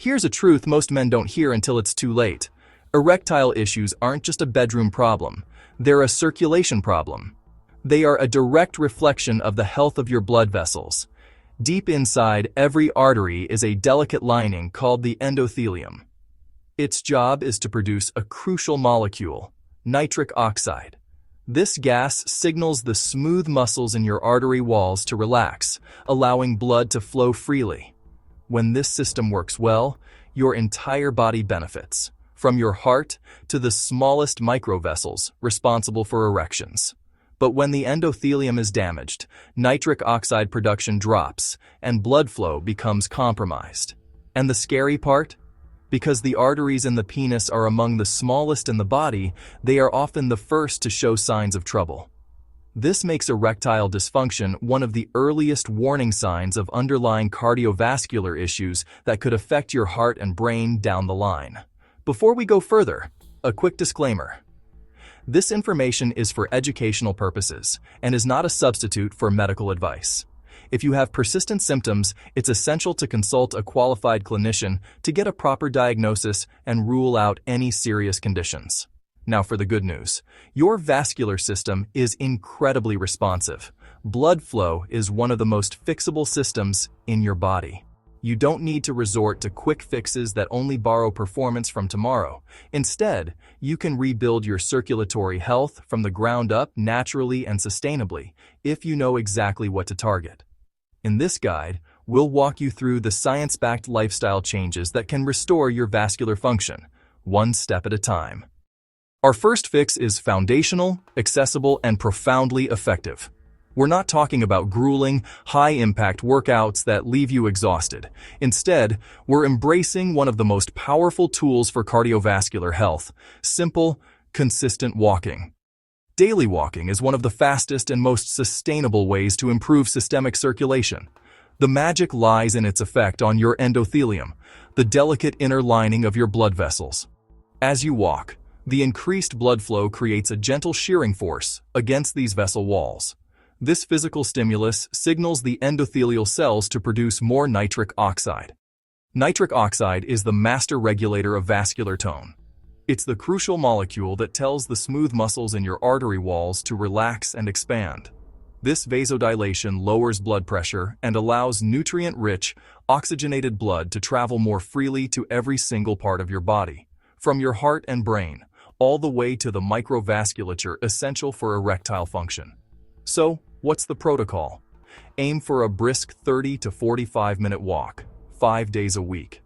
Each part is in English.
Here's a truth most men don't hear until it's too late. Erectile issues aren't just a bedroom problem. They're a circulation problem. They are a direct reflection of the health of your blood vessels. Deep inside every artery is a delicate lining called the endothelium. Its job is to produce a crucial molecule, nitric oxide. This gas signals the smooth muscles in your artery walls to relax, allowing blood to flow freely. When this system works well, your entire body benefits, from your heart to the smallest microvessels responsible for erections. But when the endothelium is damaged, nitric oxide production drops and blood flow becomes compromised. And the scary part? Because the arteries in the penis are among the smallest in the body, they are often the first to show signs of trouble. This makes erectile dysfunction one of the earliest warning signs of underlying cardiovascular issues that could affect your heart and brain down the line. Before we go further, a quick disclaimer. This information is for educational purposes and is not a substitute for medical advice. If you have persistent symptoms, it's essential to consult a qualified clinician to get a proper diagnosis and rule out any serious conditions. Now for the good news. Your vascular system is incredibly responsive. Blood flow is one of the most fixable systems in your body. You don't need to resort to quick fixes that only borrow performance from tomorrow. Instead, you can rebuild your circulatory health from the ground up naturally and sustainably if you know exactly what to target. In this guide, we'll walk you through the science-backed lifestyle changes that can restore your vascular function, one step at a time. Our first fix is foundational, accessible, and profoundly effective. We're not talking about grueling, high-impact workouts that leave you exhausted. Instead, we're embracing one of the most powerful tools for cardiovascular health: simple, consistent walking. Daily walking is one of the fastest and most sustainable ways to improve systemic circulation. The magic lies in its effect on your endothelium, the delicate inner lining of your blood vessels. As you walk, the increased blood flow creates a gentle shearing force against these vessel walls. This physical stimulus signals the endothelial cells to produce more nitric oxide. Nitric oxide is the master regulator of vascular tone. It's the crucial molecule that tells the smooth muscles in your artery walls to relax and expand. This vasodilation lowers blood pressure and allows nutrient-rich, oxygenated blood to travel more freely to every single part of your body, from your heart and brain, all the way to the microvasculature essential for erectile function. So, what's the protocol? Aim for a brisk 30 to 45-minute walk, 5 days a week.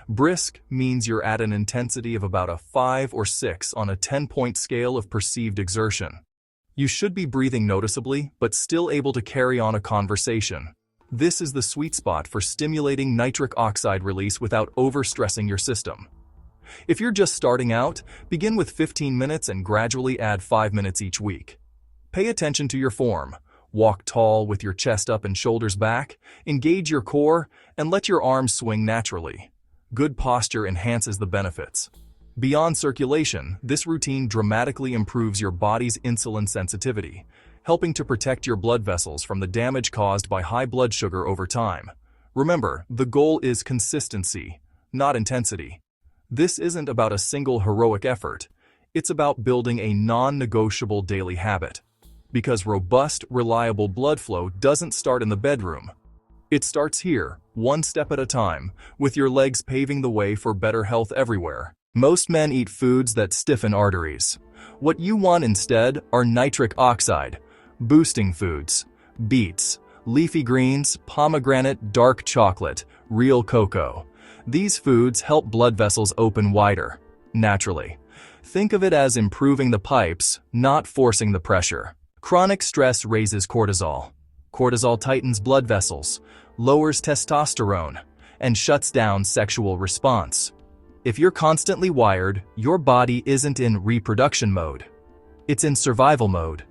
Brisk means you're at an intensity of about a 5 or 6 on a 10-point scale of perceived exertion. You should be breathing noticeably, but still able to carry on a conversation. This is the sweet spot for stimulating nitric oxide release without overstressing your system. If you're just starting out, begin with 15 minutes and gradually add 5 minutes each week. Pay attention to your form. Walk tall with your chest up and shoulders back, engage your core, and let your arms swing naturally. Good posture enhances the benefits. Beyond circulation, this routine dramatically improves your body's insulin sensitivity, helping to protect your blood vessels from the damage caused by high blood sugar over time. Remember, the goal is consistency, not intensity. This isn't about a single heroic effort. It's about building a non-negotiable daily habit. Because robust, reliable blood flow doesn't start in the bedroom. It starts here, one step at a time, with your legs paving the way for better health everywhere. Most men eat foods that stiffen arteries. What you want instead are nitric oxide, boosting foods, beets, leafy greens, pomegranate, dark chocolate, real cocoa. These foods help blood vessels open wider, naturally. Think of it as improving the pipes, not forcing the pressure. Chronic stress raises cortisol. Cortisol tightens blood vessels, lowers testosterone, and shuts down sexual response. If you're constantly wired, your body isn't in reproduction mode. It's in survival mode.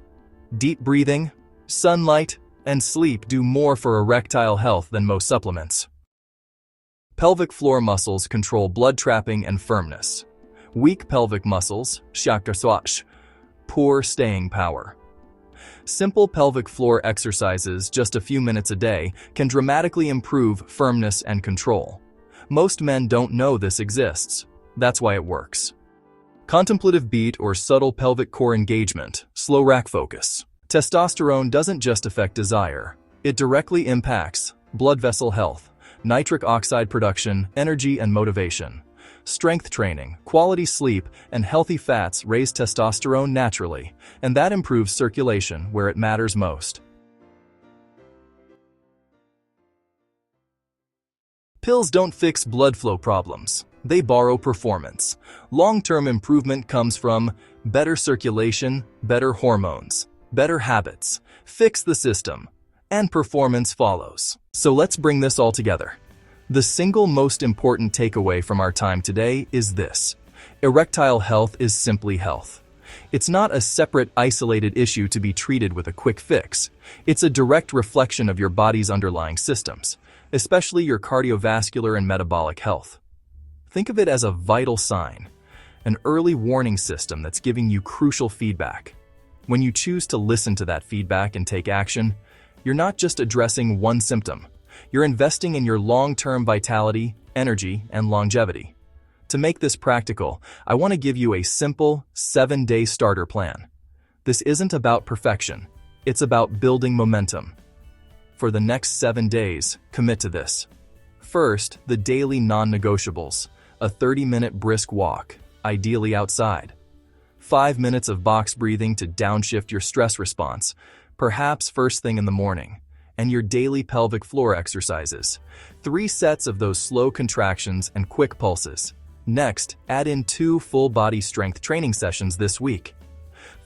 Deep breathing, sunlight, and sleep do more for erectile health than most supplements. Pelvic floor muscles control blood trapping and firmness. Weak pelvic muscles, poor staying power. Simple pelvic floor exercises just a few minutes a day can dramatically improve firmness and control. Most men don't know this exists. That's why it works. Contemplative beat or subtle pelvic core engagement, slow rack focus. Testosterone doesn't just affect desire. It directly impacts blood vessel health, nitric oxide production, energy and motivation. Strength training, quality sleep, and healthy fats raise testosterone naturally, and that improves circulation where it matters most. Pills don't fix blood flow problems. They borrow performance. Long-term improvement comes from better circulation, better hormones, better habits. Fix the system, and performance follows. So let's bring this all together. The single most important takeaway from our time today is this: erectile health is simply health. It's not a separate, isolated issue to be treated with a quick fix. It's a direct reflection of your body's underlying systems, especially your cardiovascular and metabolic health. Think of it as a vital sign, an early warning system that's giving you crucial feedback. When you choose to listen to that feedback and take action, you're not just addressing one symptom. You're investing in your long-term vitality, energy, and longevity. To make this practical, I want to give you a simple 7-day starter plan. This isn't about perfection. It's about building momentum. For the next 7 days, commit to this. First, the daily non-negotiables. A 30-minute brisk walk, ideally outside. 5 minutes of box breathing to downshift your stress response, perhaps first thing in the morning. And your daily pelvic floor exercises. 3 sets of those slow contractions and quick pulses. Next, add in 2 full-body strength training sessions this week.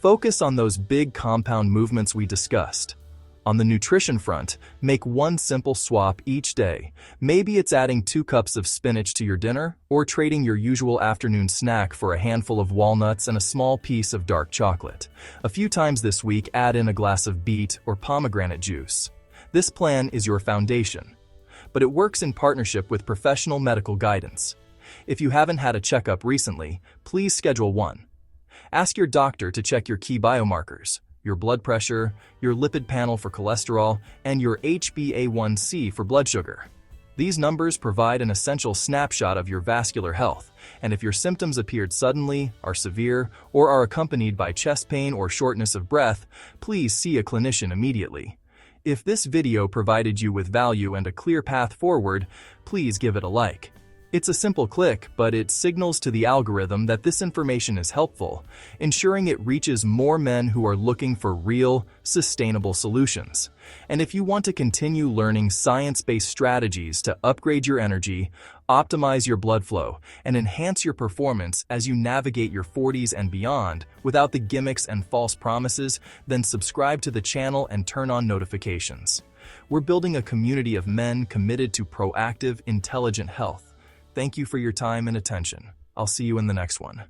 Focus on those big compound movements we discussed. On the nutrition front, make one simple swap each day. Maybe it's adding 2 cups of spinach to your dinner, or trading your usual afternoon snack for a handful of walnuts and a small piece of dark chocolate. A few times this week, add in a glass of beet or pomegranate juice. This plan is your foundation, but it works in partnership with professional medical guidance. If you haven't had a checkup recently, please schedule one. Ask your doctor to check your key biomarkers: your blood pressure, your lipid panel for cholesterol, and your HbA1c for blood sugar. These numbers provide an essential snapshot of your vascular health, and if your symptoms appeared suddenly, are severe, or are accompanied by chest pain or shortness of breath, please see a clinician immediately. If this video provided you with value and a clear path forward, please give it a like. It's a simple click, but it signals to the algorithm that this information is helpful, ensuring it reaches more men who are looking for real, sustainable solutions. And if you want to continue learning science-based strategies to upgrade your energy, optimize your blood flow, and enhance your performance as you navigate your 40s and beyond without the gimmicks and false promises, then subscribe to the channel and turn on notifications. We're building a community of men committed to proactive, intelligent health. Thank you for your time and attention. I'll see you in the next one.